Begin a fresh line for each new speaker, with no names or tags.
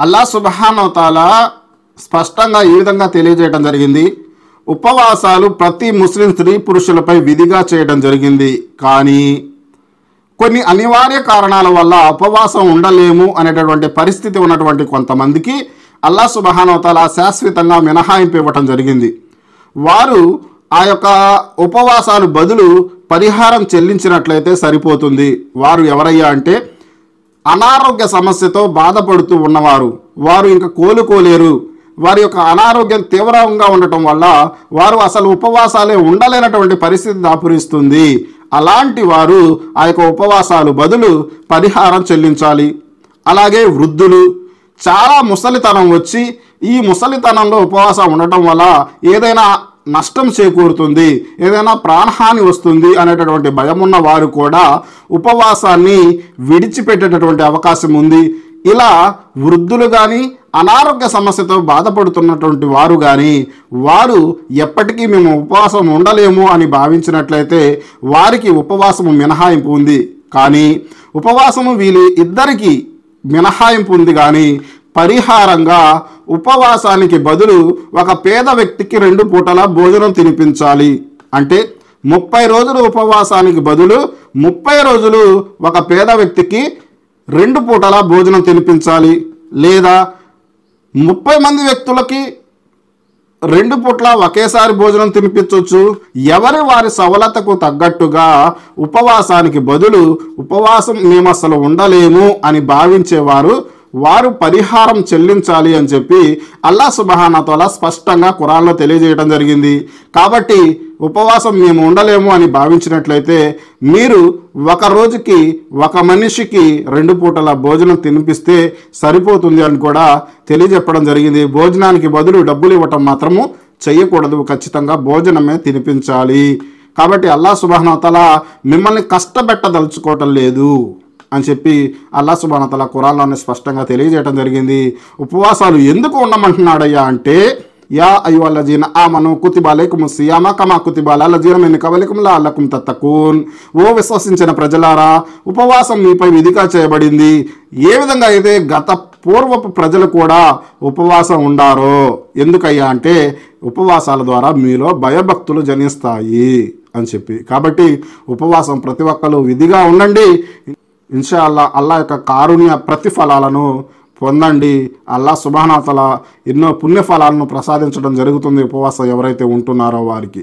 అల్లాహ్ సుబ్హానహు వ తఆలా స్పష్టంగా ఈ విధంగా తెలియజేయడం జరిగింది. ఉపవాసాలు ప్రతి ముస్లిం స్త్రీ పురుషులపై విధిగా చేయడం జరిగింది. కానీ కొన్ని అనివార్య కారణాల వల్ల ఉపవాసం ఉండలేము అనేటటువంటి పరిస్థితి ఉన్నటువంటి కొంతమందికి అల్లాహ్ సుబ్హానహు వ తఆలా శాశ్వతంగా మినహాయింపు ఇవ్వటం జరిగింది. వారు ఆ యొక్క ఉపవాసాలు బదులు పరిహారం చెల్లించినట్లయితే సరిపోతుంది. వారు ఎవరయ్యా అంటే అనారోగ్య సమస్యతో బాధపడుతూ ఉన్నవారు. వారు ఇంకా కోలుకోలేరు. వారి యొక్క అనారోగ్యం తీవ్రంగా ఉండటం వల్ల వారు అసలు ఉపవాసాలే ఉండలేనటువంటి పరిస్థితి దాపురిస్తుంది. అలాంటి వారు ఆ యొక్క ఉపవాసాలు బదులు పరిహారం చెల్లించాలి. అలాగే వృద్ధులు, చాలా ముసలితనం వచ్చి ఈ ముసలితనంలో ఉపవాసం ఉండటం వల్ల ఏదైనా నష్టం చేకూరుతుంది, ఏదైనా ప్రాణహాని వస్తుంది అనేటటువంటి భయం ఉన్న వారు కూడా ఉపవాసాన్ని విడిచిపెట్టేటటువంటి అవకాశం ఉంది. ఇలా వృద్ధులు కానీ అనారోగ్య సమస్యతో బాధపడుతున్నటువంటి వారు కానీ వారు ఎప్పటికీ మేము ఉపవాసం ఉండలేము అని భావించినట్లయితే వారికి ఉపవాసము మినహాయింపు ఉంది. కానీ ఉపవాసము వీళ్ళు ఇద్దరికీ మినహాయింపు ఉంది. కానీ పరిహారంగా ఉపవాసానికి బదులు ఒక పేద వ్యక్తికి 2 పూటల భోజనం తినిపించాలి. అంటే 30 రోజులు ఉపవాసానికి బదులు 30 రోజులు ఒక పేద వ్యక్తికి 2 పూటల భోజనం తినిపించాలి. లేదా 30 మంది వ్యక్తులకి 2 పూట్ల ఒకేసారి భోజనం తినిపించవచ్చు. ఎవరి వారి సవలతకు తగ్గట్టుగా ఉపవాసానికి బదులు ఉపవాసం మేము అసలు ఉండలేము అని భావించేవారు వారు పరిహారం చెల్లించాలి అని చెప్పి అల్లాహ్ సుబ్హానహు వ తఆలా స్పష్టంగా ఖురాన్లో తెలియజేయడం జరిగింది. కాబట్టి ఉపవాసం మేము ఉండలేము అని భావించినట్లయితే మీరు ఒక రోజుకి ఒక మనిషికి 2 పూటల భోజనం తినిపిస్తే సరిపోతుంది అని కూడా తెలియజెప్పడం జరిగింది. భోజనానికి బదులు డబ్బులు ఇవ్వటం మాత్రము చేయకూడదు. ఖచ్చితంగా భోజనమే తినిపించాలి. కాబట్టి అల్లాహ్ సుబ్హానహు వ తఆలా మిమ్మల్ని కష్టపెట్టదలుచుకోవటం లేదు అని చెప్పి అల్లాహ్ సుబ్హానహు వ తఆలా ఖురాన్లోనే స్పష్టంగా తెలియజేయడం జరిగింది. ఉపవాసాలు ఎందుకు ఉండమంటున్నాడయ్యా అంటే యా అయ్యుహల్లజీన ఆమను కుతిబ అలైకుముస్ సియామ కమా కుతిబ అలల్ లజీన మిన్ కబలికుం లఅల్లకుం తత్తకూన్. ఓ విశ్వసించిన ప్రజలారా, ఉపవాసం మీపై విధిగా చేయబడింది. ఏ విధంగా అయితే గత పూర్వపు ప్రజలు కూడా ఉపవాసం ఉండారో. ఎందుకయ్యా అంటే ఉపవాసాల ద్వారా మీలో భయభక్తులు జనిస్తాయి అని చెప్పి. కాబట్టి ఉపవాసం ప్రతి ఒక్కరు విధిగా ఉండండి. ఇన్షా అల్లాహ్ యొక్క కారుణ్య ప్రతిఫలాలను పొందండి. అల్లాహ్ సుబ్హానహు వ తఆలా ఎన్నో పుణ్యఫలాలను ప్రసాదించడం జరుగుతుంది ఉపవాసం ఎవరైతే ఉంటున్నారో వారికి.